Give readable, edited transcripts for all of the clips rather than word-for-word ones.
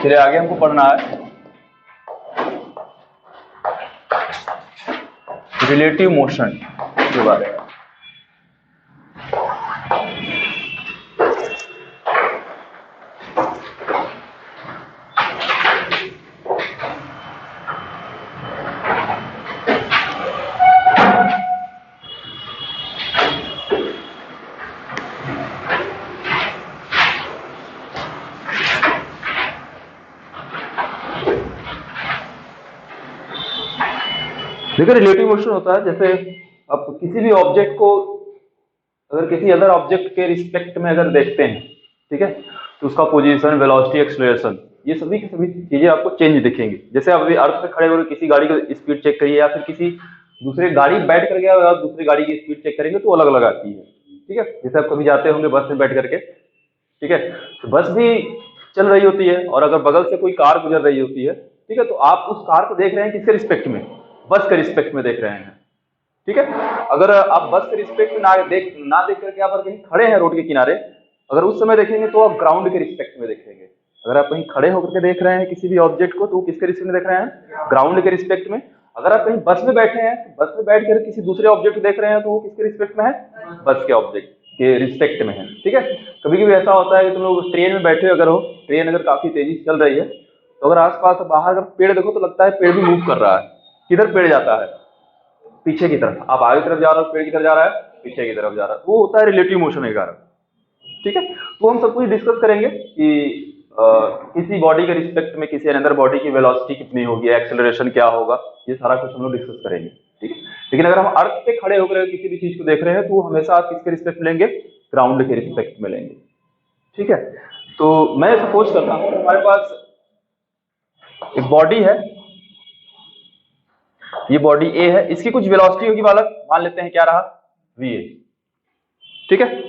फिर आगे हमको पढ़ना है रिलेटिव मोशन के बारे में। देखिए रिलेटिव मोशन होता है जैसे अब किसी भी ऑब्जेक्ट को अगर किसी अदर ऑब्जेक्ट के रिस्पेक्ट में अगर देखते हैं, ठीक है, तो उसका पोजीशन, वेलोसिटी, एक्सेलरेशन, ये सभी की सभी चीजें आपको चेंज दिखेंगी। जैसे आप अभी अर्थ पे खड़े होकर किसी गाड़ी की स्पीड चेक करिए या फिर किसी दूसरे गाड़ी बैठ कर गया और दूसरी गाड़ी की स्पीड चेक करेंगे तो अलग अलग आती है, ठीक है। जैसे आप कभी जाते होंगे बस में बैठ करके, ठीक है, तो बस भी चल रही होती है और अगर बगल से कोई कार गुजर रही होती है, ठीक है, तो आप उस कार को देख रहे हैं किसके रिस्पेक्ट में? बस के रिस्पेक्ट में देख रहे हैं, ठीक है। अगर आप बस के रिस्पेक्ट में ना देख करके आप कहीं खड़े हैं रोड के किनारे, अगर उस समय देखेंगे तो आप ग्राउंड के रिस्पेक्ट में देखेंगे। अगर आप कहीं खड़े होकर के देख रहे हैं किसी भी ऑब्जेक्ट को तो किसके रिस्पेक्ट में देख रहे हैं? ग्राउंड के रिस्पेक्ट में। अगर आप कहीं बस में बैठे हैं, बस में बैठ कर किसी दूसरे ऑब्जेक्ट को देख रहे हैं तो वो किसके रिस्पेक्ट में है? बस के ऑब्जेक्ट के रिस्पेक्ट में है, ठीक है। कभी कभी ऐसा होता है कि तुम लोग ट्रेन में बैठे अगर हो, ट्रेन अगर काफी तेजी से चल रही है तो अगर आसपास बाहर अगर पेड़ देखो तो लगता है पेड़ भी मूव कर रहा है। किधर पेड़ जाता है? पीछे की तरफ। आप आगे की तरफ जा रहे हो, पेड़ की तरफ जा रहा है, पीछे की तरफ जा रहा है, वो होता है रिलेटिव मोशन के कारण, ठीक है। तो हम सब कुछ डिस्कस करेंगे कि किसी बॉडी के रिस्पेक्ट में किसी अनदर बॉडी की वेलोसिटी कितनी होगी, एक्सेलरेशन क्या होगा, ये सारा कुछ हम लोग डिस्कस करेंगे, ठीक है। लेकिन अगर हम अर्थ पे खड़े होकर किसी भी चीज को देख रहे हैं तो हमेशा आप किसके रिस्पेक्ट में लेंगे? ग्राउंड के रिस्पेक्ट में लेंगे, ठीक है। तो मैं सपोज करता हूँ हमारे पास एक बॉडी है, ये बॉडी ए है, इसकी कुछ वेलोसिटी होगी बालक, मान लेते हैं क्या रहा? वी, ठीक है।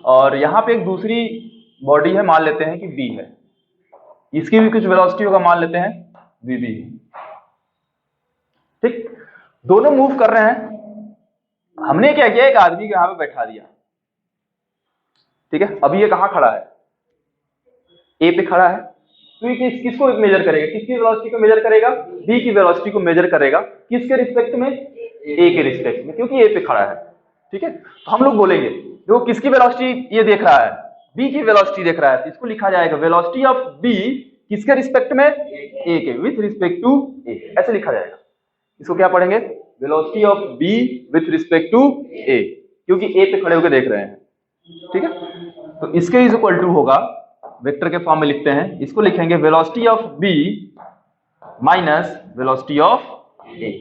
और यहाँ पे एक दूसरी बॉडी है, मान लेते हैं कि बी है, इसकी भी कुछ वेलोसिटी होगा, मान लेते हैं वी बी, ठीक। दोनों मूव कर रहे हैं, हमने क्या किया, एक आदमी को यहाँ पे बैठा दिया, ठीक है। अभी ये कहाँ खड़ा है? ए पे खड़ा है, तो ये किसको मेजर करेगा? किसकी वेलोसिटी को मेजर करेगा? बी की वेलोसिटी को मेजर करेगा। किसके रिस्पेक्ट में? ए के रिस्पेक्ट में, क्योंकि ए पे खड़ा है, ठीक है। तो हम लोग बोलेंगे देखो किसकी वेलोसिटी ये देख रहा है? बी की वेलोसिटी देख रहा है, तो इसको लिखा जाएगा वेलोसिटी ऑफ बी किसके रिस्पेक्ट में? ए के, विथ रिस्पेक्ट टू ए, ऐसे लिखा जाएगा। इसको क्या पढ़ेंगे? Velocity of B with respect to A, क्योंकि ए पे खड़े होकर देख रहे हैं, ठीक है। तो इसके इज इक्वल टू होगा, वेक्टर के फॉर्म में लिखते हैं, इसको लिखेंगे velocity of B minus velocity of A.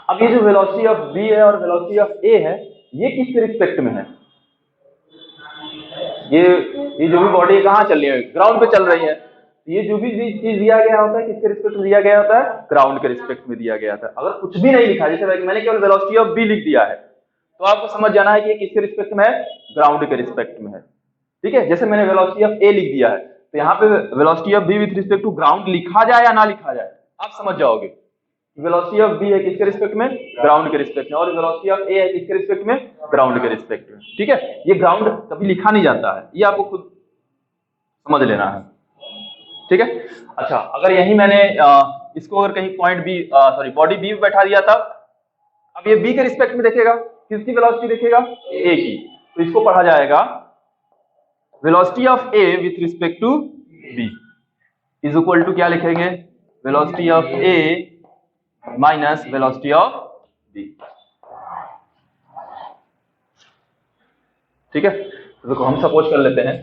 अब ये जो वेलोसिटी ऑफ बी है और वेलोसिटी ऑफ ए है, ये किसके रिस्पेक्ट में है? ये जो भी बॉडी कहाँ चल रही है? ग्राउंड पे चल रही है। ये जो भी चीज दिया गया होता है किसके रिस्पेक्ट में दिया गया होता है? ग्राउंड के रिस्पेक्ट में दिया गया था। अगर कुछ भी नहीं लिखा, जैसे मैंने केवल वेलोसिटी ऑफ बी लिख दिया है, तो आपको समझ जाना है कि ये किसके रिस्पेक्ट में है? ग्राउंड के रिस्पेक्ट में है, ठीक है। जैसे मैंने वेलोसिटी ऑफ ए लिख दिया है, तो यहाँ पे velocity of B with respect to ground लिखा जाए या ना लिखा जाए, आप समझ जाओगे। वेलोसिटी ऑफ बी है किसके रिस्पेक्ट में? ग्राउंड के रिस्पेक्ट में, और वेलोसिटी ऑफ ए है किसके रिस्पेक्ट में? ग्राउंड के रिस्पेक्ट में, ठीक है। ये ग्राउंड कभी लिखा नहीं जाता है, ये आपको खुद समझ लेना है, ठीक है। अच्छा, अगर यही मैंने इसको अगर कहीं पॉइंट बी बॉडी बी में बैठा दिया था, अब ये बी के रिस्पेक्ट में देखेगा, किसकी वेलोसिटी देखेगा? ए की, तो इसको पढ़ा जाएगा velocity of A with respect to B is equal to क्या लिखेंगे? Velocity of A minus velocity of B, ठीक है। तो देखो हम सपोज कर लेते हैं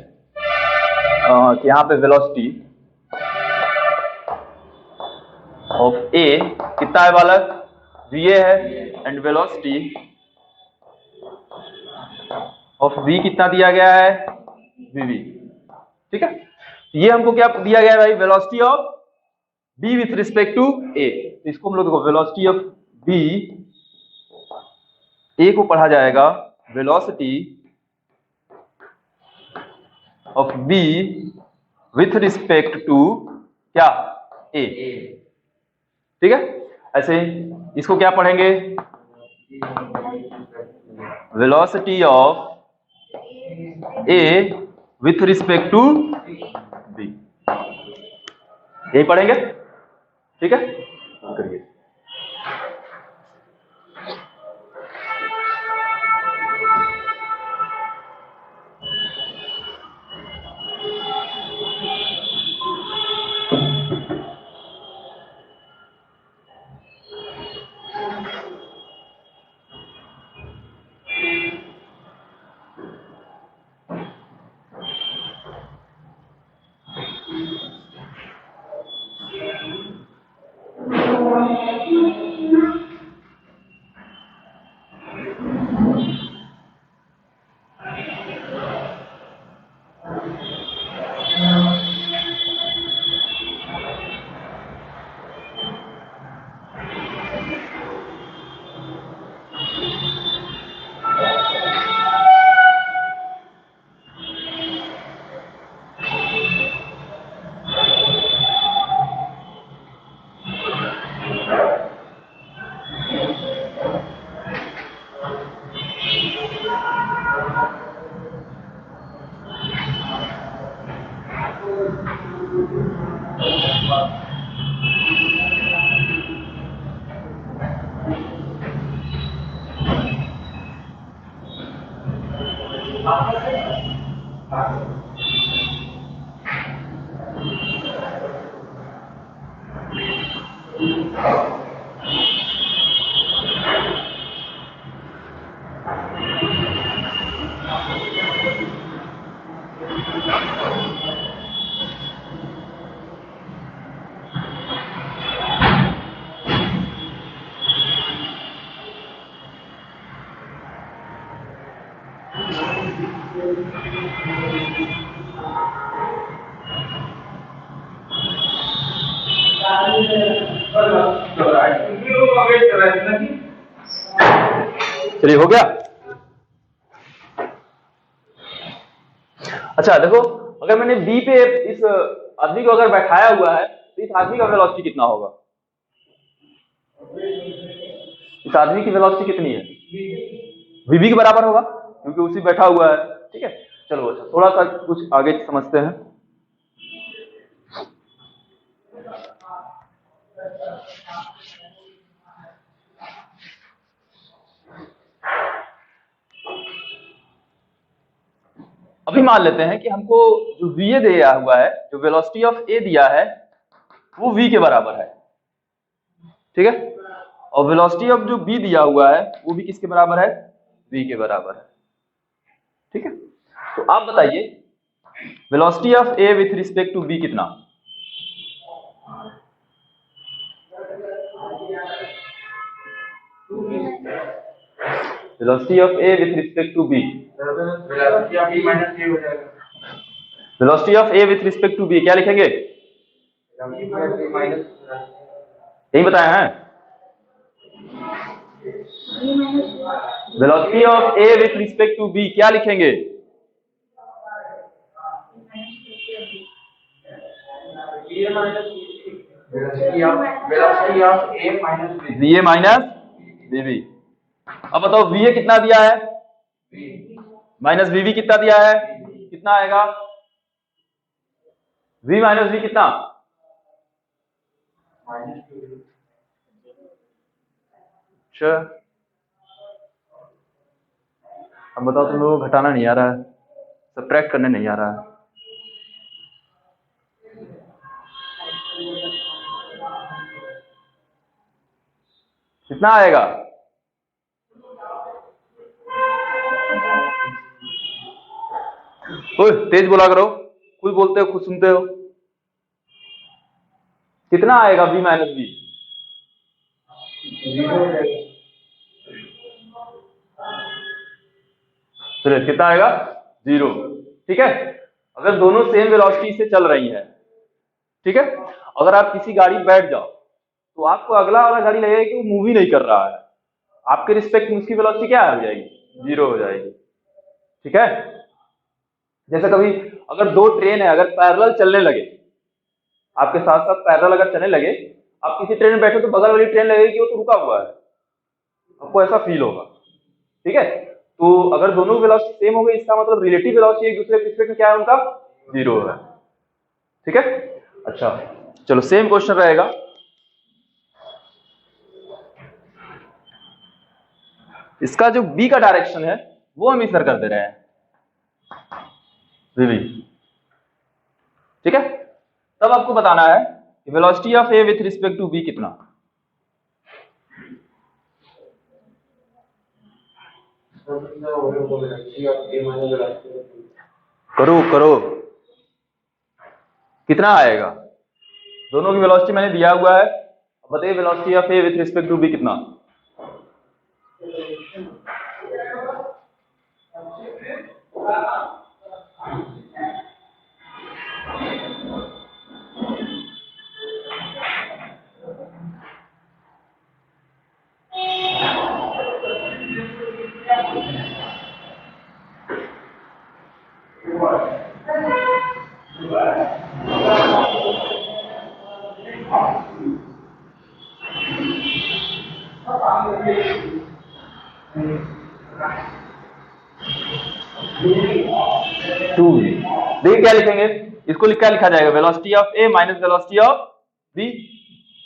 कि यहाँ पे वेलोसिटी ऑफ ए कितना है बालक? वी ए है, एंड वेलोसिटी ऑफ बी कितना दिया गया है? वी बी, ठीक है। ये हमको क्या दिया गया है भाई? Velocity of B with respect to A. तो इसको हम लोग देखो वेलोसिटी ऑफ बी, ए को पढ़ा जाएगा velocity of B with respect to क्या? ए, ठीक है। ऐसे इसको क्या पढ़ेंगे? Velocity of A with respect to B. यही पढ़ेंगे, ठीक है, करिए। चलिए, हो गया। अच्छा देखो, अगर मैंने बी पे इस आदमी को अगर बैठाया हुआ है तो इस आदमी का वेलोसिटी कितना होगा? इस आदमी की वेलोसिटी कितनी है? वीबी के बराबर होगा, क्योंकि उसी बैठा हुआ है, ठीक है। चलो अच्छा, थोड़ा सा कुछ आगे समझते हैं। अभी मान लेते हैं कि हमको जो वीए दिया हुआ है, जो वेलोसिटी ऑफ ए दिया है, वो वी के बराबर है, ठीक है। और वेलोसिटी ऑफ जो बी दिया हुआ है वो भी किसके बराबर है? वी के बराबर है, ठीक है। तो आप बताइए velocity of A with respect to B कितना? Velocity of A with respect to B, velocity of A with respect to B क्या लिखेंगे? यही बताया है। Velocity of A with respect to B क्या लिखेंगे? VA minus VB. अब बताओ वीए कितना दिया है माइनस वीबी कितना दिया है, कितना आएगा? वी माइनस वी कितना? अच्छा, अब बताओ तुम लोगों को घटाना नहीं आ रहा है, सब्ट्रैक्ट करने नहीं आ रहा है। कितना आएगा? ओए तेज बोला करो, खुद बोलते हो खुद सुनते हो। कितना आएगा v माइनस बी? चलिए कितना आएगा? 0, ठीक है। अगर दोनों सेम वेलोसिटी से चल रही है, ठीक है, अगर आप किसी गाड़ी में बैठ जाओ तो आपको अगला वाला गाड़ी लगेगा कि वो मूव ही नहीं कर रहा है, आपके रिस्पेक्ट में उसकी वेलोसिटी क्या हो जाएगी? 0 हो जाएगी, ठीक है। जैसे कभी अगर दो ट्रेन है, अगर पैरेलल चलने लगे, आपके साथ साथ पैरेलल अगर चलने लगे, आप किसी ट्रेन में बैठे तो बगल वाली ट्रेन लगेगी कि वो तो रुका हुआ है, आपको ऐसा फील होगा, ठीक है। तो अगर दोनों वेलोसिटी सेम हो गई, इसका मतलब रिलेटिव वेलोसिटी एक दूसरे के रिस्पेक्ट में क्या है उनका? 0 है, ठीक है। अच्छा चलो सेम क्वेश्चन रहेगा। इसका जो बी का डायरेक्शन है वो हम इधर कर दे रहे हैं वीवी, ठीक है। तब आपको बताना है कि velocity of A with respect to B कितना। करो करो, कितना आएगा? दोनों की वेलोसिटी मैंने दिया हुआ है, अब बताइए velocity of A with respect to B कितना। देखिए क्या लिखेंगे, इसको क्या लिखा जाएगा, velocity of A minus velocity of B,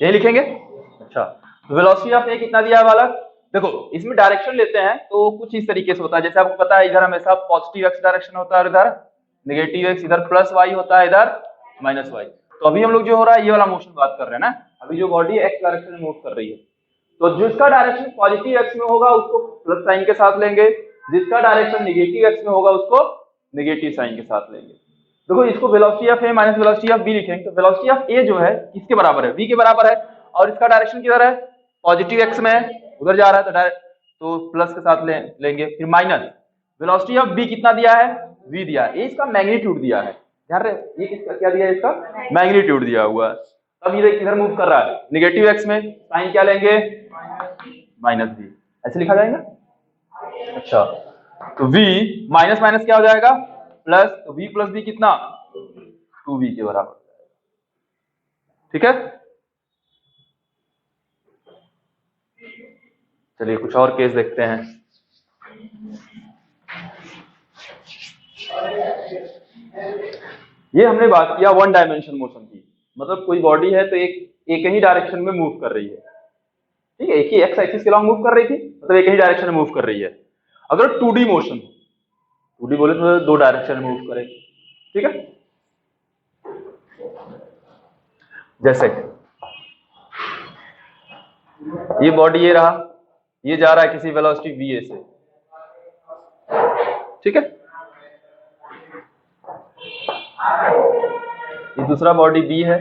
यही लिखेंगे। अच्छा, तो वेलोसिटी ऑफ ए कितना दिया है वाला? देखो इसमें डायरेक्शन लेते हैं तो कुछ इस तरीके से होता है, जैसे आपको पता है इधर हमेशा पॉजिटिव एक्स डायरेक्शन होता है और इधर नेगेटिव एक्स, इधर प्लस वाई होता है, इधर माइनस वाई। तो अभी हम लोग जो हो रहा है ये वाला मोशन बात कर रहे हैं ना, अभी जो बॉडी एक्स डायरेक्शन में मूव कर रही है, तो जिसका डायरेक्शन पॉजिटिव एक्स में होगा उसको प्लस साइन के साथ लेंगे, जिसका डायरेक्शन नेगेटिव एक्स में होगा उसको नेगेटिव साइन के साथ लेंगे। देखो इसको velocity of A minus velocity of B लिखेंगे, तो वेलोसिटी ऑफ ए जो है किसके बराबर है? v के बराबर है, और इसका डायरेक्शन किधर है? पॉजिटिव एक्स में है, उधर जा रहा है, तो डायरेक्ट तो प्लस के साथ लेंगे। फिर माइनस वेलोसिटी ऑफ बी कितना दिया है? v दिया है, ये इसका मैग्नीट्यूड दिया है, ध्यान रहे ये किसका क्या दिया है? इसका मैग्नीट्यूड दिया हुआ है। अब ये किधर मूव कर रहा है? नेगेटिव एक्स में, साइन क्या लेंगे? माइनस v, ऐसे लिखा जाएगा। अच्छा, तो v माइनस माइनस क्या हो जाएगा? प्लस, तो v प्लस b कितना? 2v के बराबर, ठीक है। चलिए कुछ और केस देखते हैं। ये हमने बात किया वन डायमेंशन मोशन की, मतलब कोई बॉडी है तो एक ही डायरेक्शन में मूव कर रही है, ठीक है, एक ही एक्स एक्सिस के लॉन्ग मूव कर रही थी, मतलब एक ही डायरेक्शन में मूव कर रही है। अगर 2D मोशन, 2D बोले तो दो डायरेक्शन में मूव करे, ठीक है। जैसे ये बॉडी ये रहा, ये जा रहा है किसी वेलोसिटी va से, ठीक है। ये दूसरा बॉडी b है,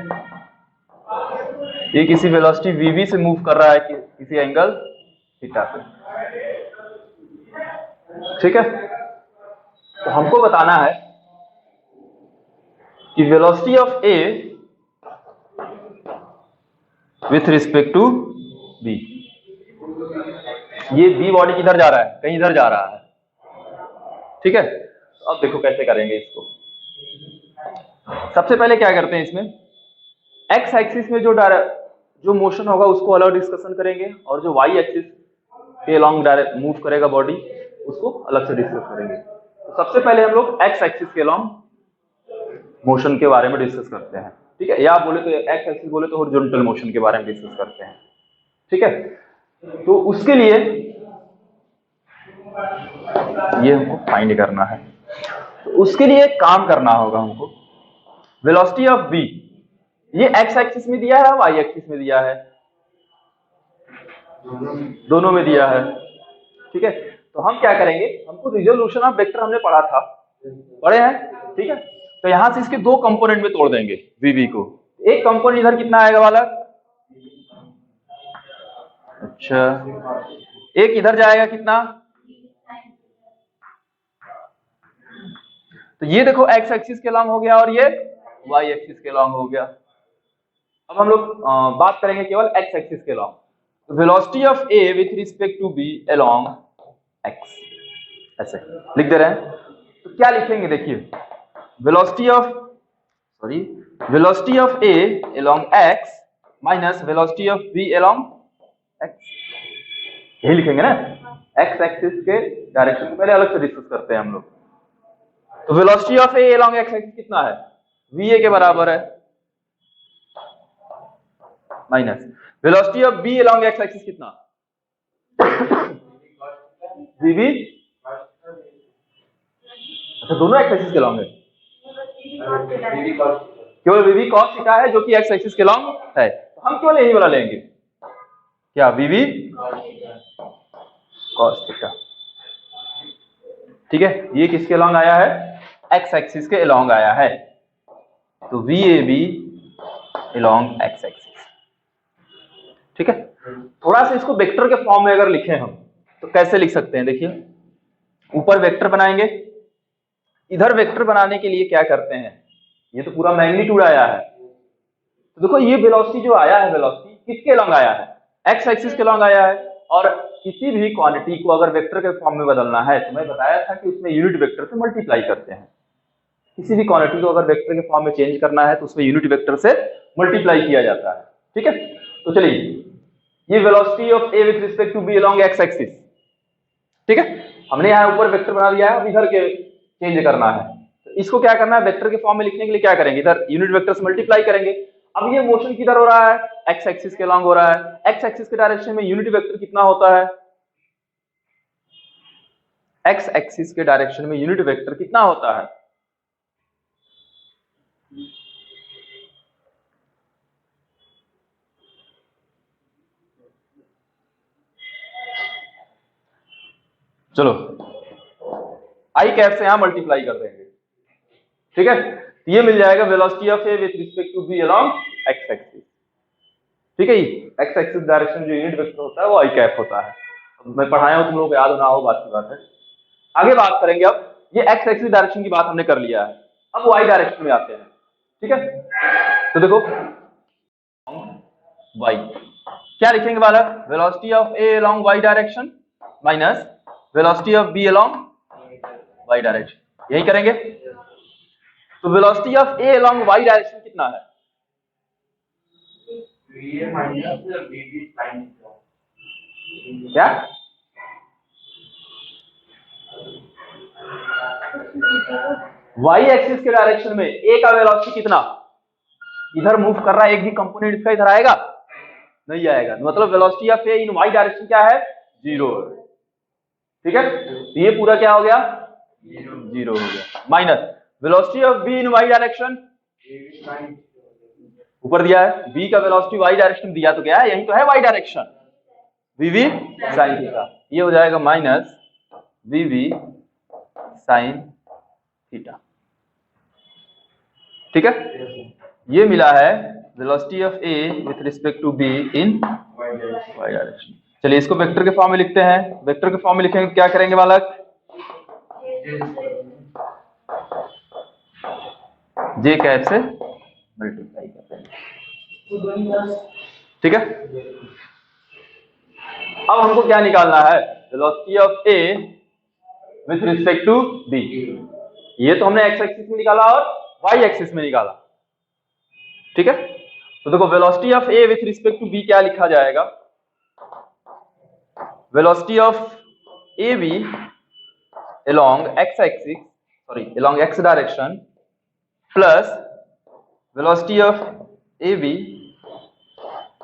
ये किसी वेलोसिटी vb से मूव कर रहा है किसी एंगल थीटा पे, ठीक है। तो हमको बताना है कि velocity of a with respect to b, ये b बॉडी किधर जा रहा है? कहीं इधर जा रहा है, ठीक है। अब देखो कैसे करेंगे इसको। सबसे पहले क्या करते हैं, इसमें एक्स एक्सिस में जो मोशन होगा उसको अलग डिस्कशन करेंगे, और जो वाई एक्सिस के लॉन्ग डायरेक्ट मूव करेगा बॉडी उसको अलग से डिस्कस करेंगे। तो सबसे पहले हम लोग एक्स एक्सिस के लॉन्ग मोशन के बारे में डिस्कस करते हैं, ठीक है, या बोले तो एक्स एक्सिस बोले तो हॉरिजॉन्टल मोशन के बारे में डिस्कस करते हैं, ठीक है। तो उसके लिए ये हमको फाइंड करना है, तो उसके लिए एक काम करना होगा हमको। वेलोसिटी ऑफ v ये एक्स एक्सिस में दिया है, वाई एक्सिस में दिया है, दोनों में दिया है, ठीक है। तो हम क्या करेंगे, हमको रिजोल्यूशन ऑफ वेक्टर हमने पढ़े हैं, ठीक है। तो यहां से इसके दो कंपोनेंट में तोड़ देंगे vv को। एक कंपोनेंट इधर कितना आएगा वाला? अच्छा, एक इधर जाएगा कितना? तो ये देखो एक्स एक्सिस के लॉन्ग हो गया और ये वाई एक्सिस के लॉन्ग हो गया। अब हम लोग बात करेंगे केवल एक्स एक्सिस के long. Velocity of a with respect to b along x, ऐसे लिख दे रहे हैं। तो क्या लिखेंगे, देखिए velocity of a along x minus velocity of b along x, यही लिखेंगे ना। एक्स एक्सिस के डायरेक्शन को पहले अलग से डिस्कस करते हैं हम लोग। तो velocity of a along x axis कितना है? va के बराबर है, minus velocity of B along X axis कितना, वीबी, अच्छा दोनों एक्स एक्सिस के अलोंग है, केवल वीबी कॉस थीटा है जो कि एक्स एक्सिस के अलोंग है, तो हम केवल यही वाला लेंगे, क्या वीबी कॉस थीटा, ठीक है। ये किसके अलोंग आया है, एक्स एक्सिस के अलोंग आया है, तो V A B along X axis, ठीक है। थोड़ा सा इसको वेक्टर के फॉर्म में अगर लिखें हम तो कैसे लिख सकते हैं, देखिए ऊपर वेक्टर बनाएंगे, इधर वेक्टर बनाने के लिए क्या करते हैं, ये तो पूरा मैग्नीट्यूड आया है, तो देखो ये वेलोसिटी जो आया है, वेलोसिटी किसके अलोंग आया है, एक्स एक्सिस के अलोंग आया है, और किसी भी क्वांटिटी को अगर वेक्टर के फॉर्म में बदलना है तो मैं बताया था कि उसमें यूनिट वेक्टर से मल्टीप्लाई करते हैं, किसी भी क्वांटिटी को अगर वेक्टर के फॉर्म में चेंज करना है तो उसमें यूनिट वेक्टर से मल्टीप्लाई किया जाता है, ठीक है। तो चलिए ये velocity of A with respect to B along X axis, ठीक है, हमने यहाँ ऊपर वेक्टर बना दिया है, अब इधर के चेंज करना है, तो इसको क्या करना है, वेक्टर के फॉर्म में लिखने के लिए क्या करेंगे, इधर यूनिट वेक्टर से मल्टीप्लाई करेंगे। अब ये मोशन किधर हो रहा है, एक्स एक्सिस के अलोंग हो रहा है, एक्स एक्सिस के डायरेक्शन में यूनिट वेक्टर कितना होता है, एक्स एक्सिस के डायरेक्शन में यूनिट वेक्टर कितना होता है, चलो आई कैप से यहां मल्टीप्लाई कर देंगे, ठीक है, तो ये मिल जाएगा velocity of A with respect to B along X axis, ठीक है। एक्स एक्सिस डायरेक्शन जो यूनिट वेक्टर होता है वो आई कैप होता है, मैं पढ़ाया हूं, तुम लोग को याद ना हो बात की बात है। आगे बात करेंगे, अब ये एक्स एक्सिस डायरेक्शन की बात हमने कर लिया है, अब वाई डायरेक्शन में आते हैं, ठीक है। तो देखो वाई क्या लिखेंगे बालक, velocity of A along Y direction minus velocity of B along Y direction, यही करेंगे। तो velocity of A along Y direction कितना है, क्या वाई एक्सिस के डायरेक्शन में ए का वेलोसिटी कितना, इधर मूव कर रहा है, एक भी कंपोनेंट इसका इधर आएगा नहीं आएगा, मतलब velocity of A in Y direction क्या है, 0, ठीक है। तो ये पूरा क्या हो गया, 0 हो गया, minus velocity of B in Y direction, ऊपर दिया है बी का वेलोसिटी वाई डायरेक्शन दिया, तो क्या है, यही तो है वाई डायरेक्शन, वीवी साइन थीटा, ये हो जाएगा माइनस वीवी साइन थीटा, ठीक है। ये मिला है velocity of A with respect to B in Y direction. चलिए इसको वेक्टर के फॉर्म में लिखते हैं, वेक्टर के फॉर्म में लिखेंगे क्या करेंगे बालक, जे कैप से मल्टीप्लाई करते हैं, ठीक है। अब हमको क्या निकालना है, velocity of A with respect to B, ये तो हमने एक्स एक्सिस में निकाला और वाई एक्सिस में निकाला, ठीक है। तो देखो velocity of A with respect to B क्या लिखा जाएगा, velocity of A B along x axis, sorry along x direction plus velocity of AB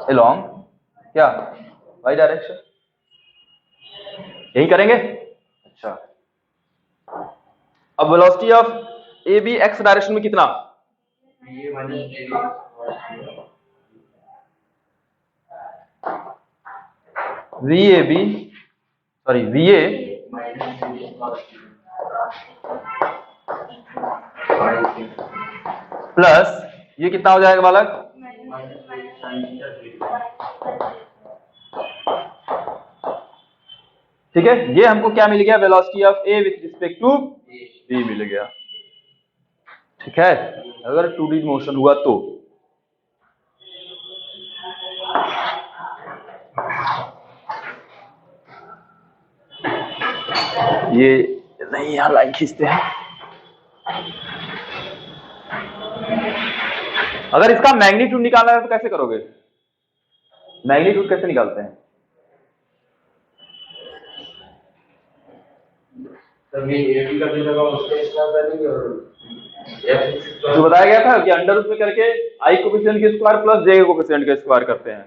along क्या y direction, यही करेंगे। अच्छा अब velocity of AB x direction में कितना, VAB सॉरी VA प्लस ये कितना हो जाएगा बालक, ठीक है। ये हमको क्या मिल गया, velocity of A with respect to B मिल गया, ठीक है, अगर 2D मोशन हुआ तो। ये नहीं यहां लाइन खींचते हैं, अगर इसका मैग्नीट्यूड निकालना है तो कैसे करोगे, मैग्नीट्यूड कैसे निकालते हैं, जो बताया गया था कि अंडर रूट में करके आई कोफिशिएंट के स्क्वायर प्लस जे कोफिशिएंट के स्क्वायर करते हैं।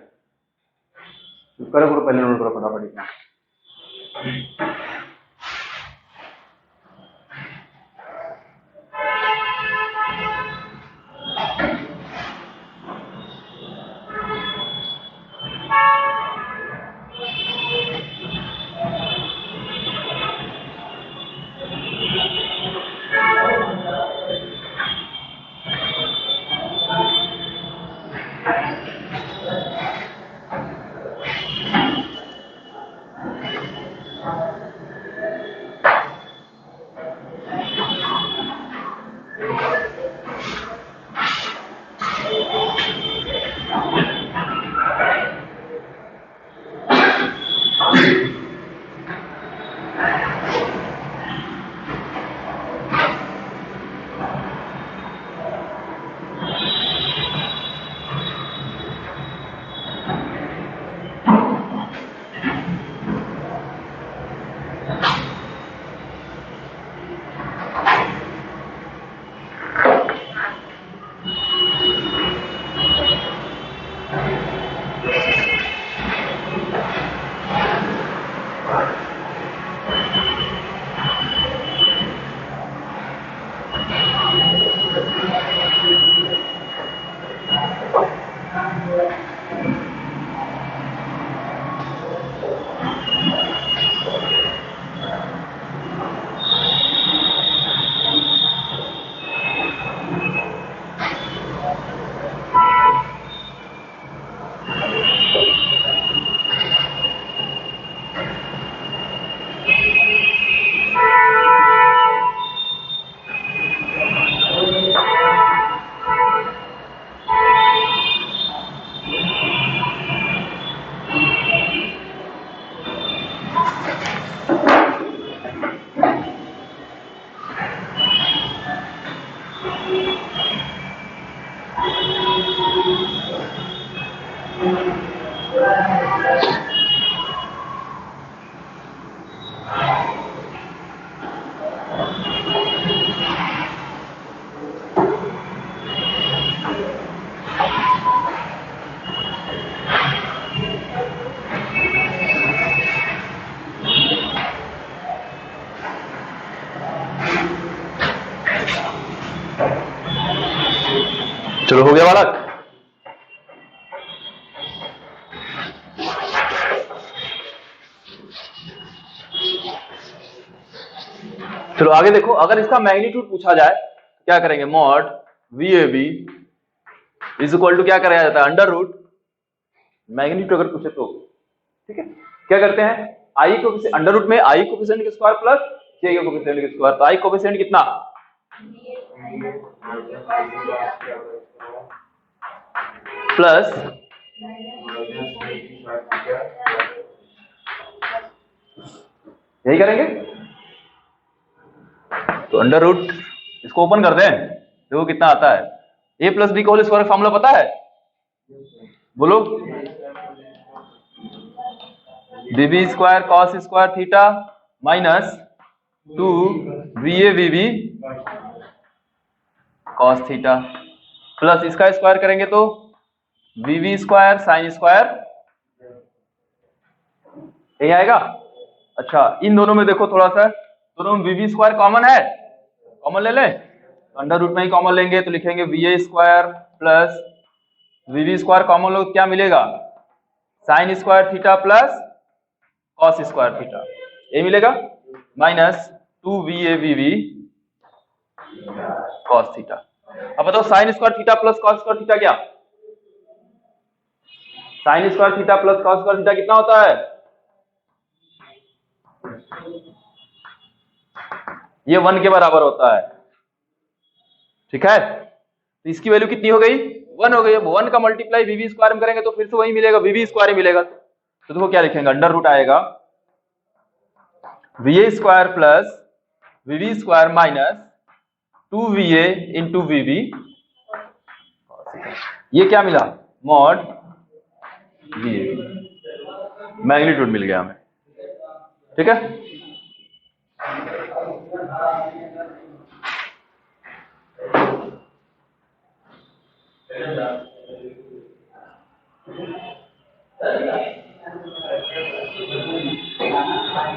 करो पहले नोट करो फटाफट। चलो हो गया बालक। चलो आगे देखो, अगर इसका मैग्नीट्यूड पूछा जाए क्या करेंगे, mod VAB is equal to क्या कराया जाता है, अंडर रूट मैग्नीट्यूड अगर पूछे तो, ठीक है। क्या करते हैं, आई को अंडर रूट में आई कोफिशिएंट के स्क्वायर प्लस जे के कोफिशिएंट के स्क्वायर, तो आई कोफिशिएंट कितना प्लस यही करेंगे। तो अंडर रूट इसको ओपन कर दें, देखो कितना आता है, a प्लस बी का होल स्क्वायर फॉर्मूला पता है, बोलो, BB square cos square theta minus 2VAVB cos theta plus इसका स्क्वायर करेंगे तो VB स्क्वायर साइन स्क्वायर, यही आएगा। अच्छा इन दोनों में देखो थोड़ा सा, दोनों में VB स्क्वायर कॉमन है, कॉमन ले लें, अंडर रूट में ही कॉमन लेंगे तो लिखेंगे VA square plus VB square common लो, क्या मिलेगा, sine square theta plus cos square theta, ये मिलेगा, माइनस 2VAVB कॉस थीटा। अब बताओ sine square theta plus cos square theta क्या, sine square theta plus cos square theta कितना होता है, ये 1 के बराबर होता है, ठीक है। तो इसकी वैल्यू कितनी हो गई, 1 हो गई। अब 1 का मल्टीप्लाई VB स्क्वायर में करेंगे तो फिर से वही मिलेगा, VB स्क्वायर ही मिलेगा। तो देखो क्या लिखेंगे, अंडर रूट आएगा VA square plus VB square minus 2VA into VB, ये क्या मिला, मॉड VA, मैग्नीट्यूड मिल गया हमें, ठीक है।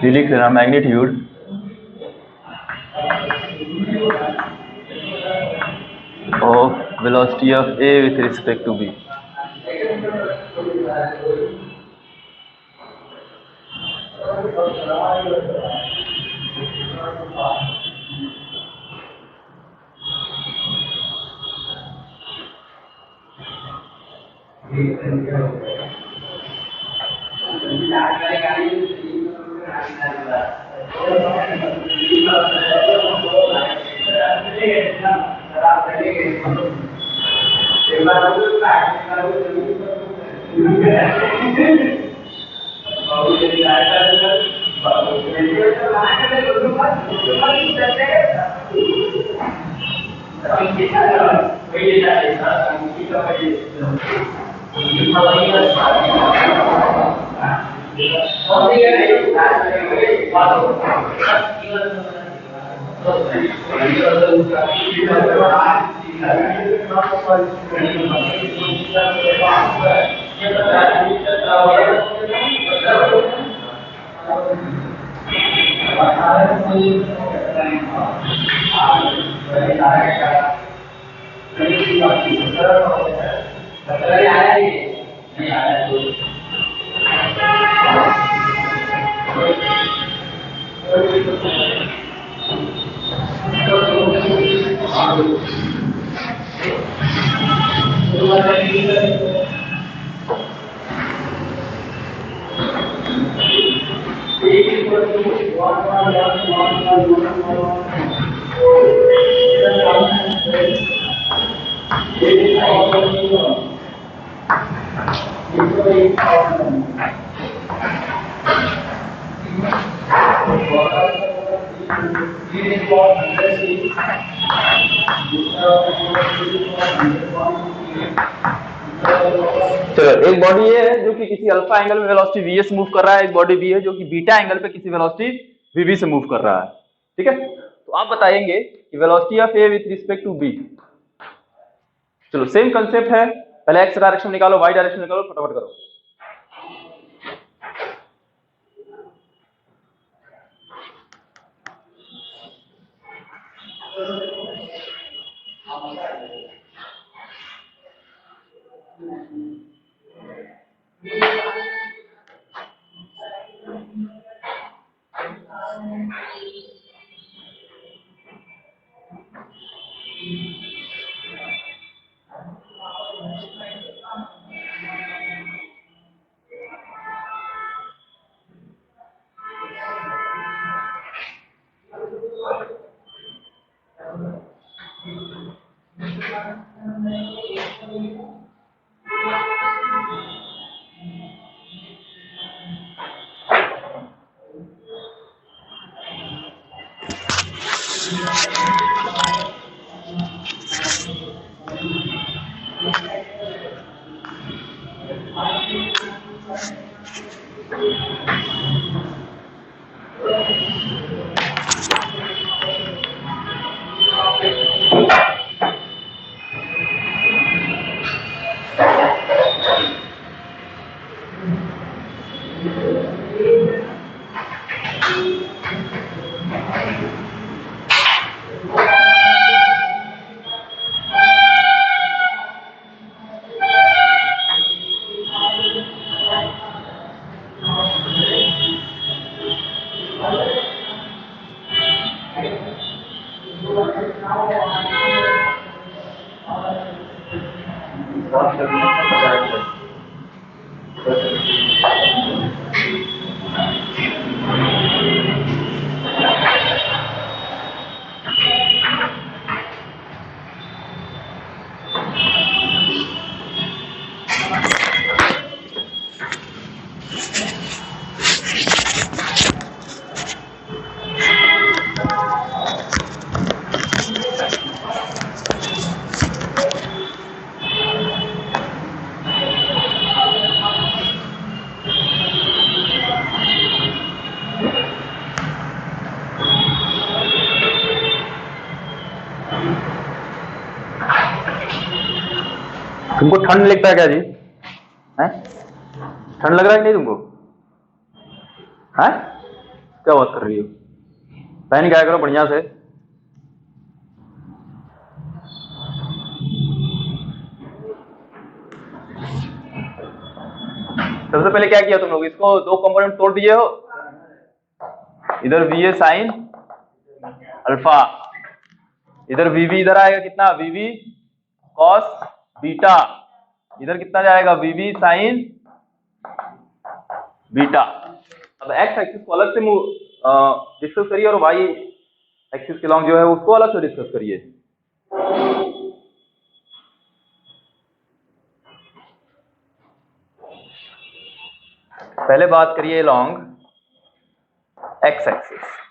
ये लिख लेना magnitude of velocity of A with respect to B. चलो एक बॉडी ये है जो कि किसी अल्फा एंगल में वेलोसिटी वी से मूव कर रहा है, एक बॉडी बी है जो कि बीटा एंगल पे किसी वेलोसिटी वी से मूव कर रहा है। ठीक है, तो आप बताएंगे कि velocity of A with respect to B. चलो सेम कंसेप्ट है, पहले एक्स डायरेक्शन निकालो, वाई डायरेक्शन निकालो, फटाफट करो। तुमको ठंड लगता है क्या जी? हैं? ठंड लग रहा है कि नहीं तुमको? हैं? क्या बात कर रही हो? पहन के आया करो बढ़िया से। सबसे पहले क्या किया तुम लोग? इसको दो कंपोनेंट तोड़ दिए हो। इधर वी ए साइन अल्फा, इधर वीवी इधर आएगा कितना? वीवी कॉस बीटा, इधर कितना जाएगा? वीवी साइन बीटा। अब एक्स एक्सिस को अलग से डिस्कस करिए और वाई एक्सिस के लॉन्ग जो है उसको अलग से डिस्कस करिए। पहले बात करिए लॉन्ग एक्स एक्सिस।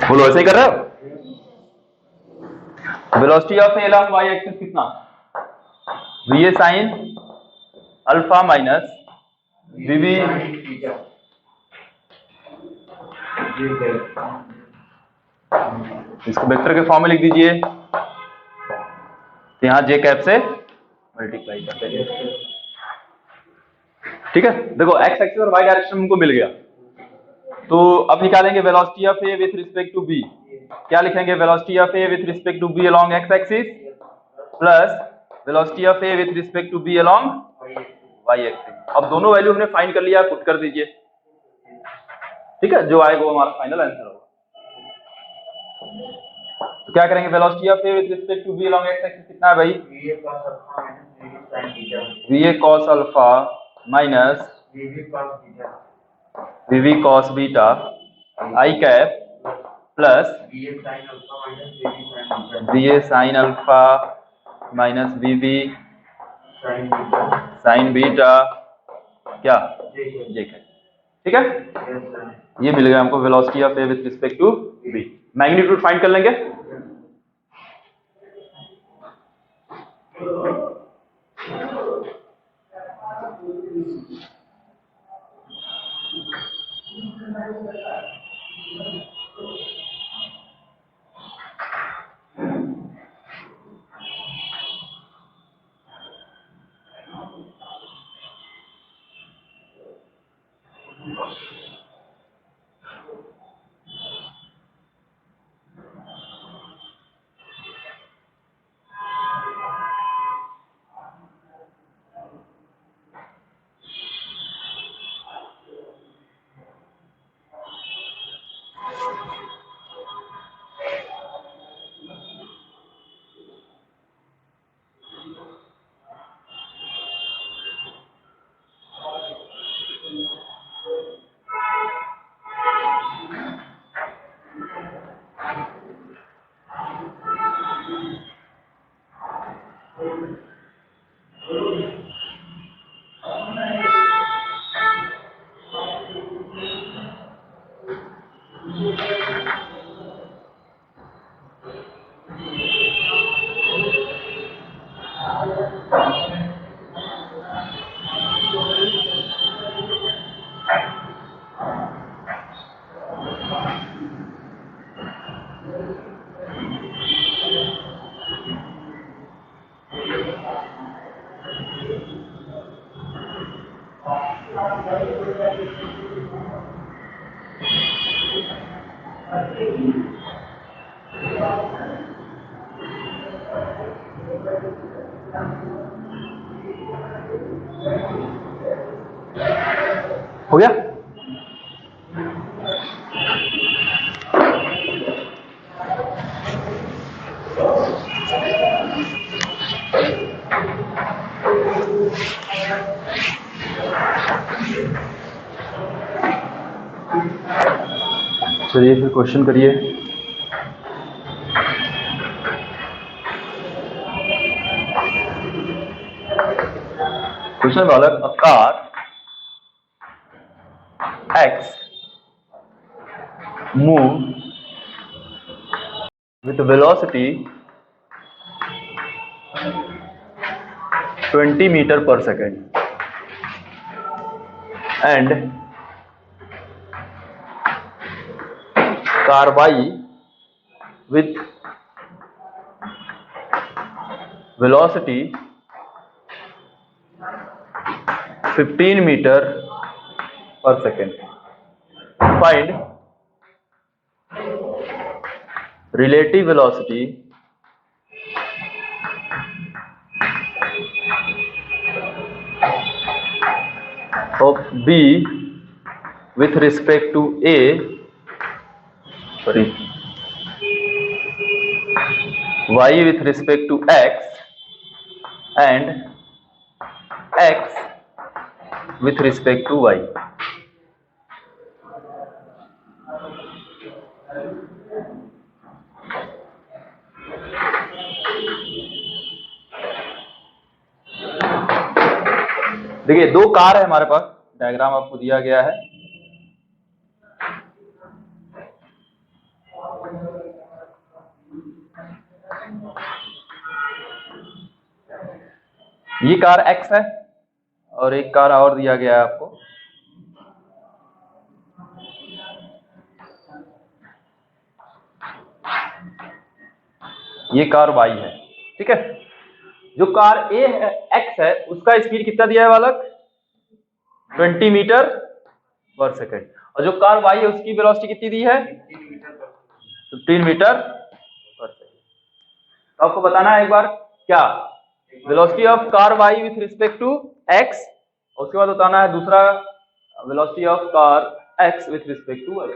बोलो, ऐसे ही कर रहे हो? Velocity of A along Y axis कितना? V A sine alpha minus VV, इसको वेक्टर के फॉर्म में लिख दीजिए। यहां जे कैप से मल्टीप्लाई कर देंगे। ठीक है, देखो एक्स एक्सिस और वाई डायरेक्शन हमको मिल गया। तो अब निकालेंगे velocity of A with respect to B. क्या लिखेंगे? Velocity of A with respect to B along X axis plus velocity of A with respect to B along Y axis. अब दोनों वैल्यू हमने फाइंड कर लिया, पुट कर दीजिए। ठीक है, जो आएगा वो हमारा फाइनल आंसर होगा। तो क्या करेंगे? Velocity of A with respect to B along X axis कितना है भाई? V A cos alpha minus VV cos beta I cap plus V A sine alpha minus VV sine beta क्या? J cap. ठीक है, ये मिल गया हमको velocity of A with respect to B. Magnitude find कर लेंगे। हो गया? चलिए फिर क्वेश्चन करिए। क्वेश्चन वाला, a car X move with velocity 20 meter per second and car Y with velocity 15 meter per second. Find relative velocity of B with respect to Y with respect to X and X with respect to Y. देखिए दो car है हमारे पास, diagram आपको दिया गया है। ये car X है और एक कार और दिया गया है आपको। ये कार Y है, ठीक है। जो कार A है, X है, उसका स्पीड कितना दिया है बालक? 20 मीटर पर सेकेंड। और जो कार Y है उसकी वेलोसिटी कितनी दी है? 15 मीटर पर सेकेंड। तो आपको बताना है एक बार क्या, velocity of car Y with respect to X, और उसके बाद बताना है दूसरा velocity of car X with respect to Y।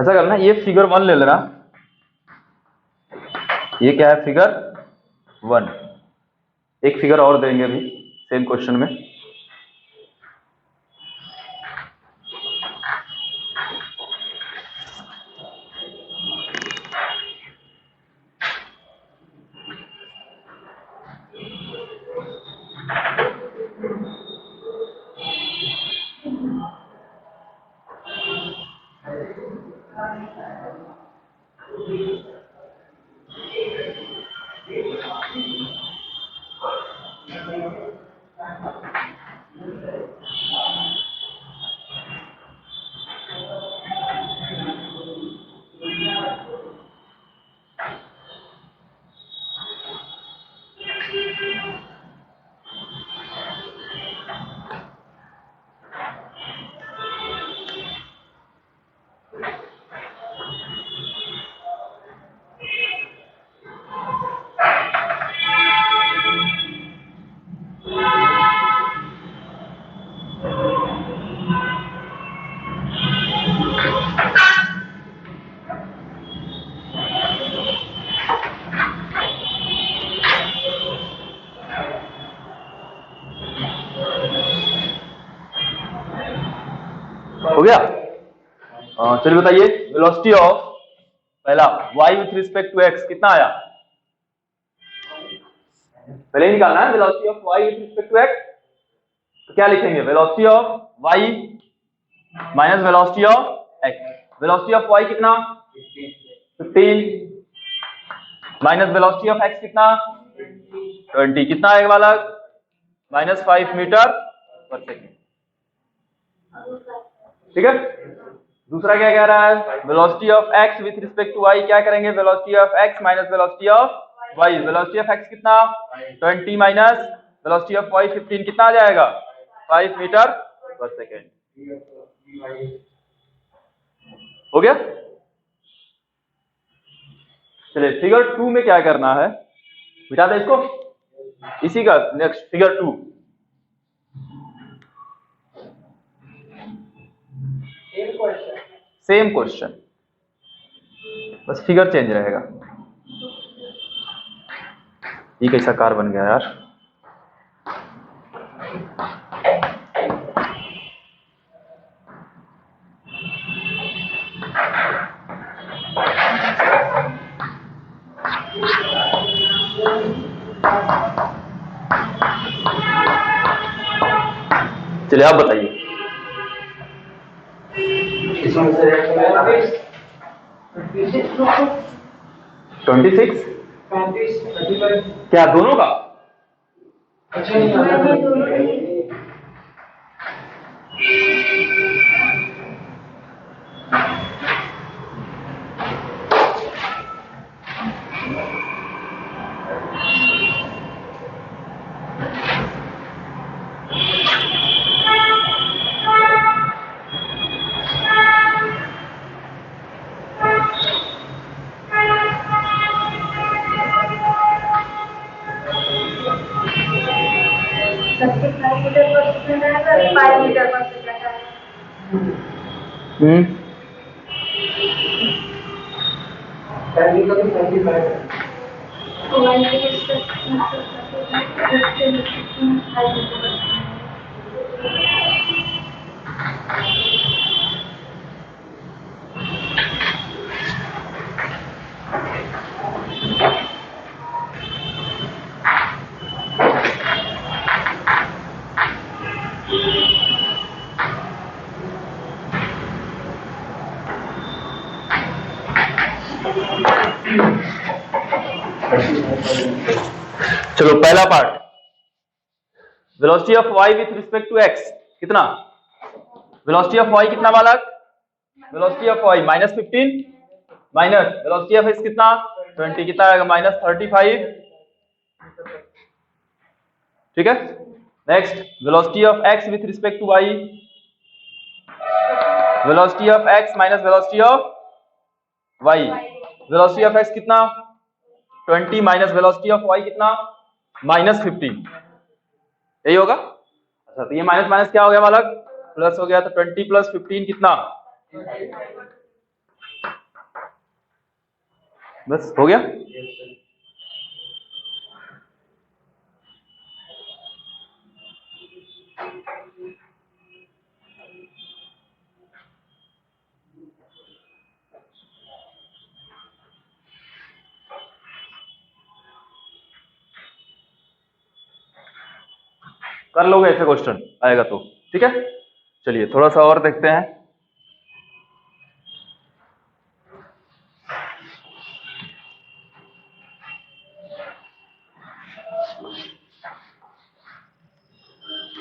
ऐसा करना, ये फिगर 1 ले लेना। ये क्या है? फिगर 1। एक फिगर और देंगे अभी सेम क्वेश्चन में। हो गया? चलिए बताइए, वेलोसिटी ऑफ पहला y with respect to x कितना आया? पहले ही निकालना है velocity of y with respect to x। तो क्या लिखेंगे, velocity of y minus velocity of x। Velocity of y कितना 15 माइनस वेलोसिटी ऑफ x कितना 20, कितना आएगा वाला -5 मीटर पर सेकेंड। ठीक है। दूसरा क्या कह रहा है, velocity of x with respect to y, क्या करेंगे, velocity of x minus velocity of y। Velocity of x कितना 20 माइनस वेलोसिटी ऑफ y 15, कितना आ जाएगा 5 मीटर पर सेकेंड। हो गया। चलिए फिगर 2 में क्या करना है, बिठा दे इसको, इसी का नेक्स्ट फिगर 2। सेम क्वेश्चन, बस फिगर चेंज रहेगा। ये कैसा कार बन गया यार। चलिए आप बताइए। 26 क्या दोनों का? अच्छा नहीं चलो पहला part, velocity of y with respect to x कितना, वेलोसिटी ऑफ y कितना बालक, velocity of y -15 minus velocity of x कितना 20, कितना आएगा -35। ठीक है। Next velocity of x with respect to y, velocity of x minus velocity of y। Velocity of x कितना 20 minus velocity of y कितना -15, यही होगा। अच्छा तो ये माइनस माइनस क्या हो गया बालक, प्लस हो गया, तो 20 प्लस 15 कितना, बस हो गया। कर लोगे ऐसे क्वेश्चन आएगा तो, ठीक है। चलिए थोड़ा सा और देखते हैं।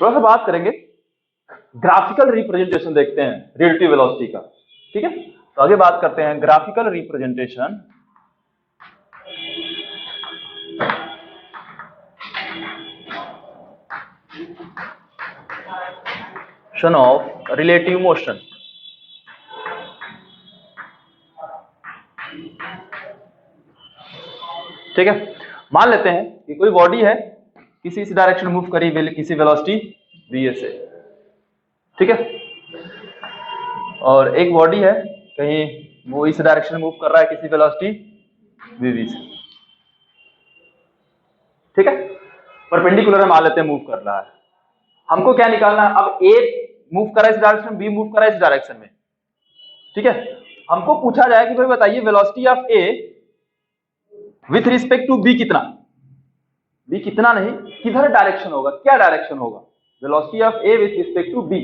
थोड़ा सा बात करेंगे, ग्राफिकल रिप्रेजेंटेशन देखते हैं रिलेटिव वेलोसिटी का, ठीक है। तो आगे बात करते हैं graphical representation of relative motion. ठीक है। मान लेते हैं कि कोई बॉडी है, किसी इस डायरेक्शन मूव करी किसी वेलोसिटी v से, ठीक है, और एक बॉडी है कहीं वो इस डायरेक्शन मूव कर रहा है किसी वेलोसिटी vv से, ठीक है। परपेंडिकुलर मान लेते हैं मूव कर रहा है। हमको क्या निकालना है, अब a मूव कर रहा है इस डायरेक्शन, b मूव कर रहा है इस डायरेक्शन में, ठीक है। हमको पूछा जाए कि भाई बताइए velocity of a with respect to b कितना, b बी कितना नहीं, किधर डायरेक्शन होगा, क्या डायरेक्शन होगा, velocity of A with respect to B.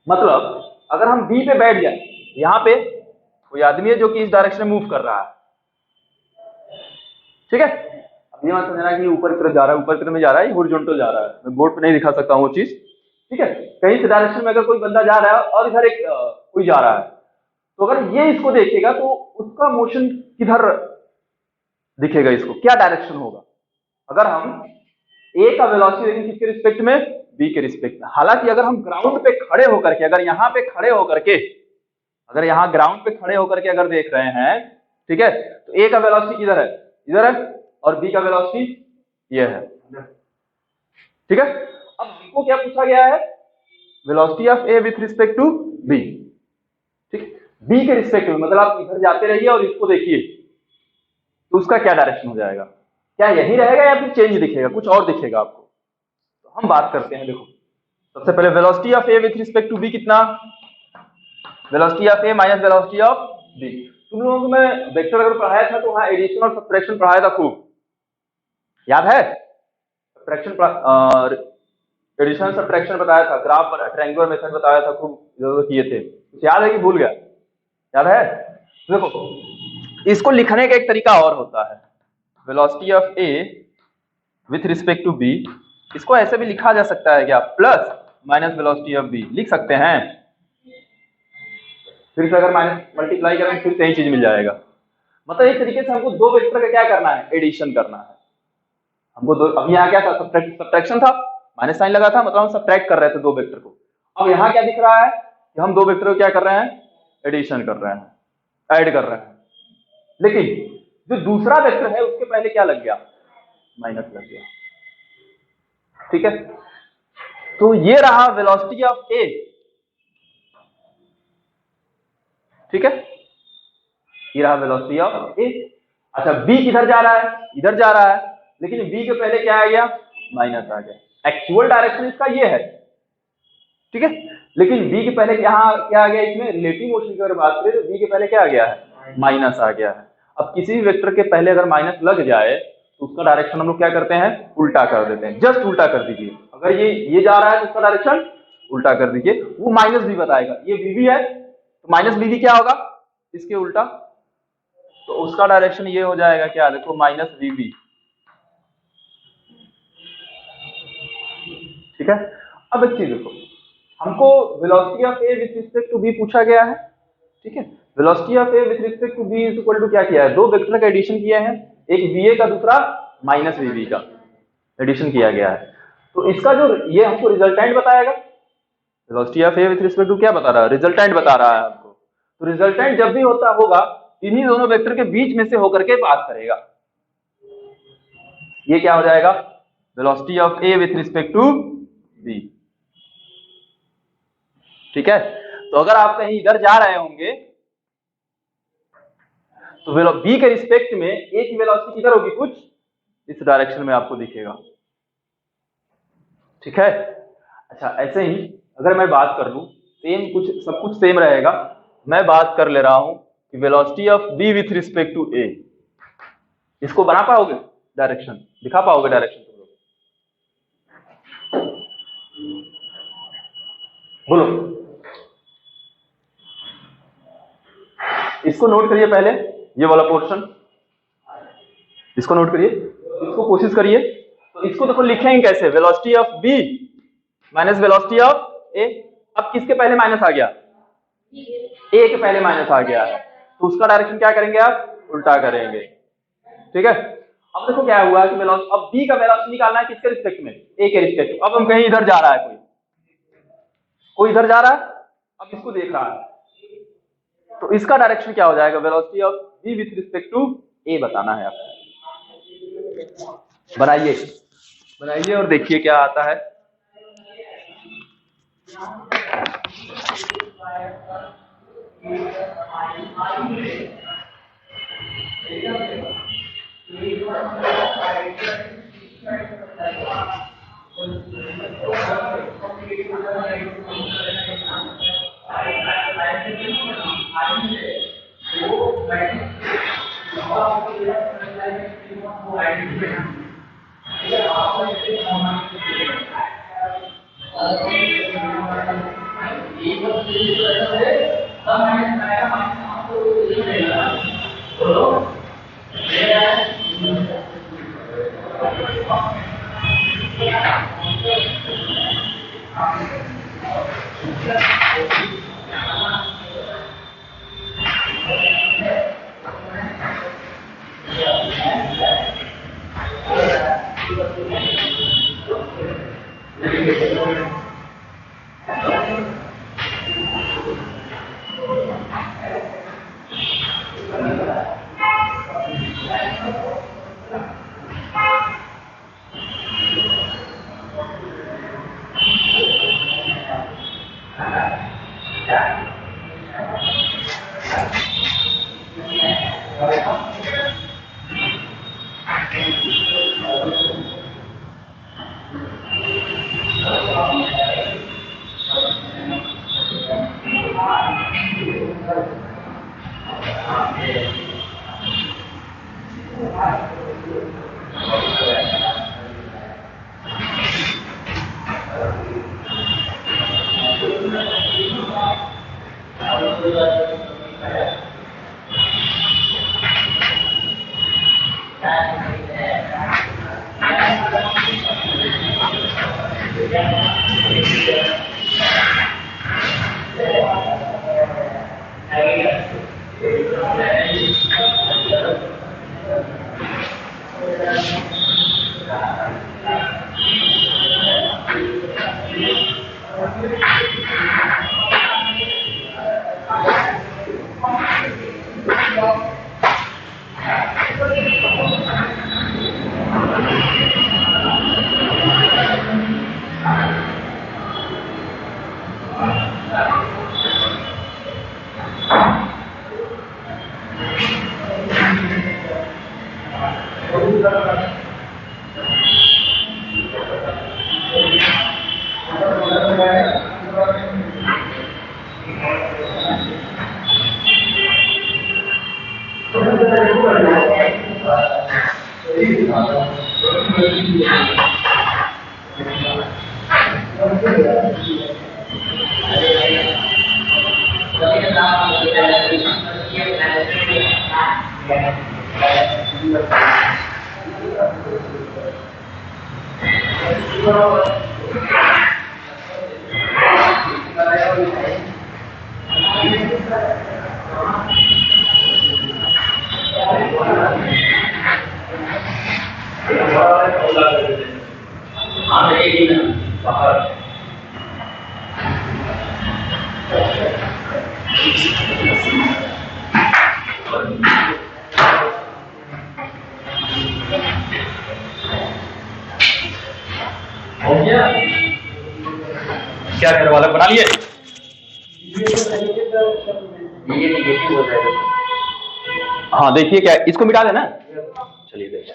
मतलब अगर हम बी पे बैठ जाए, यहाँ पे कोई आदमी है जो कि इस डायरेक्शन में मूव कर रहा है, ठीक है। अब ये मत समझना कि ऊपर की तरफ जा रहा है, ऊपर की तरफ में जा रहा है, हॉरिजॉन्टल जा रहा है, मैं बोर्ड पे नहीं दिखा सकता हूँ वो चीज, ठीक है। कहीं से डायरेक्शन में अगर कोई बंदा जा रहा है और इधर एक कोई जा रहा है, तो अगर ये इसको देखेगा तो उसका मोशन किधर दिखेगा, इसको क्या डायरेक्शन होगा। अगर हम ए का वेलोसिटी देखें किसके रिस्पेक्ट में, बी के रिस्पेक्ट में। हालांकि अगर हम ग्राउंड पे खड़े होकर के, अगर यहाँ पे खड़े होकर के, अगर यहाँ ग्राउंड पे खड़े होकर के अगर देख रहे हैं, ठीक है, तो ए का वेलोसिटी किधर है, इधर है, और बी का वेलोसिटी ये है, ठीक है। अब हमको क्या पूछा गया है, velocity of A with respect to B, ठीक। बी के रिस्पेक्ट में मतलब आप इधर जाते रहिए और इसको देखिए, तो उसका क्या डायरेक्शन हो जाएगा, क्या यही रहेगा या फिर चेंज दिखेगा, कुछ और दिखेगा आपको। तो हम बात करते हैं, देखो सबसे पहले velocity of A with respect to B कितना, velocity of A minus velocity of B. तुम लोगों को मैं वेक्टर अगर पढ़ाया था तो वहां एडिशन और सब्ट्रैक्शन पढ़ाया था खूब, याद है, सब्ट्रैक्शन एडिशन सब्ट्रैक्शन बताया था, ग्राफ ट्रायंगुलर मेथड बताया था, खूब किए थे, याद है कि भूल गया, याद है। देखो इसको लिखने का एक तरीका और होता है, velocity of A with respect to B, इसको ऐसे भी लिखा जा सकता है क्या, plus minus velocity of B लिख सकते हैं, फिर से अगर माइनस मल्टीप्लाई करेंगे फिर से यही चीज मिल जाएगा। मतलब एक तरीके से हमको दो वेक्टर का क्या करना है, एडिशन करना है हमको दो। अब यहाँ क्या था, सब्ट्रैक्शन था, माइनस साइन लगा था, मतलब हम सब्ट्रैक्ट कर रहे थे दो वेक्टर को। अब यहाँ क्या दिख रहा है कि हम दो वेक्टर को क्या कर रहे हैं, एडिशन कर रहे हैं, ऐड कर रहे हैं। लेकिन जो दूसरा वेक्टर है उसके पहले क्या लग गया, माइनस लग गया, ठीक है। तो ये रहा वेलोसिटी ऑफ ए, ठीक है, ये रहा वेलोसिटी ऑफ ए। अच्छा बी किधर जा रहा है, इधर जा रहा है, लेकिन बी के पहले क्या आ गया, माइनस आ गया। एक्चुअल डायरेक्शन इसका ये है, ठीक है, लेकिन बी के पहले यहाँ क्या आ गया, इसमें रिलेटिव मोशन की अगर बात करें तो बी के पहले क्या आ गया है, माइनस आ गया है। अब किसी भी वेक्टर के पहले अगर माइनस लग जाए तो उसका डायरेक्शन हम लोग क्या करते हैं, उल्टा कर देते हैं, जस्ट उल्टा कर दीजिए। अगर ये जा रहा है तो उसका डायरेक्शन उल्टा कर दीजिए, वो माइनस बी बताएगा, ये बीबी है तो माइनस बीबी क्या होगा, इसके उल्टा, तो उसका डायरेक्शन ये हो जाएगा क्या, देखो माइनस बीबी, ठीक है। अब एक चीज देखो, हमको velocity of A with respect to B पूछा गया है, ठीक है। Velocity of A with respect to B is equal to क्या किया है, दो वेक्टर का एडिशन किया है, एक वीए का दूसरा माइनस वीबी का एडिशन किया गया है। तो इसका जो ये हमको रिजल्टेंट बताएगा, velocity of A with respect to क्या बता रहा है, रिजल्टेंट बता रहा है हमको। तो रिजल्टेंट जब भी होता होगा इन्हीं दोनों वेक्टर के बीच में से होकर के पास करेगा, ये क्या हो जाएगा, velocity of A with respect to B, ठीक है। तो अगर आप कहीं इधर जा रहे होंगे तो बी के रिस्पेक्ट में ए की वेलोसिटी किधर होगी, कुछ इस डायरेक्शन में आपको दिखेगा, ठीक है। अच्छा ऐसे ही अगर मैं बात कर लूं, सेम कुछ सब कुछ सेम रहेगा, मैं बात कर ले रहा हूं कि velocity of B with respect to A, इसको बना पाओगे डायरेक्शन, दिखा पाओगे डायरेक्शन तुम लोग, बोलो। इसको नोट करिए पहले, ये वाला पोर्शन इसको नोट करिए, इसको कोशिश करिए। तो इसको देखो लिखेंगे कैसे, velocity of B minus velocity of A. अब किसके पहले माइनस आ गया, ए के पहले माइनस आ गया है, तो उसका डायरेक्शन क्या करेंगे आप, उल्टा करेंगे, ठीक है। अब देखो क्या हुआ कि वेलोसिटी, अब बी का वेलोसिटी निकालना है किसके रिस्पेक्ट में, ए के रिस्पेक्ट में। अब हम कहीं इधर जा रहा है, कोई इधर जा रहा है, अब इसको देख रहा है, तो इसका डायरेक्शन क्या हो जाएगा, velocity of B with respect to A बताना है आपको। बनाइए बनाइए और देखिए क्या आता है। क्या घर वाला बना लिए? हाँ देखिए क्या इसको मिटा देना। चलिए देखिए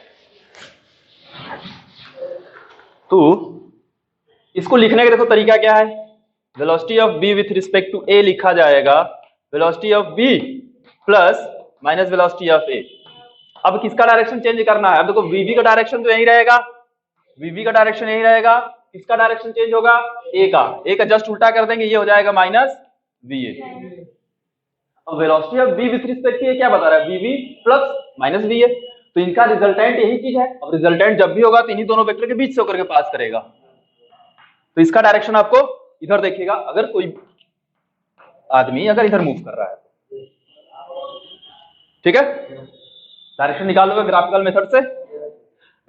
तो इसको लिखने का देखो तरीका क्या है। Velocity of B with respect to A लिखा जाएगा velocity of B plus minus velocity of A. अब किसका डायरेक्शन चेंज करना है? अब देखो वीवी का डायरेक्शन तो यही रहेगा, वीवी का डायरेक्शन यही रहेगा, किसका डायरेक्शन चेंज होगा? ए का जस्ट उल्टा कर देंगे, ये हो जाएगा माइनस वी ए। अब velocity of B with respect to A क्या बता रहा है? VV plus minus V A. तो इनका रिजल्टेंट यही चीज है। अब रिजल्टेंट जब भी होगा तो इन्हीं दोनों वेक्टर के बीच से होकर के पास करेगा, तो इसका डायरेक्शन आपको इधर देखेगा अगर कोई आदमी अगर इधर मूव कर रहा है। ठीक है, डायरेक्शन निकालोगे ग्राफिकल मेथड से।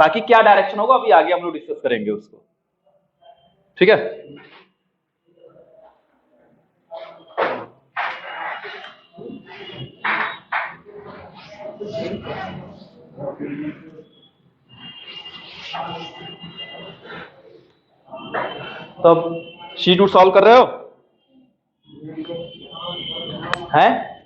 बाकी क्या डायरेक्शन होगा अभी आगे हम लोग डिस्कस करेंगे उसको। ठीक है, तब शीट सॉल्व कर रहे हो हैं?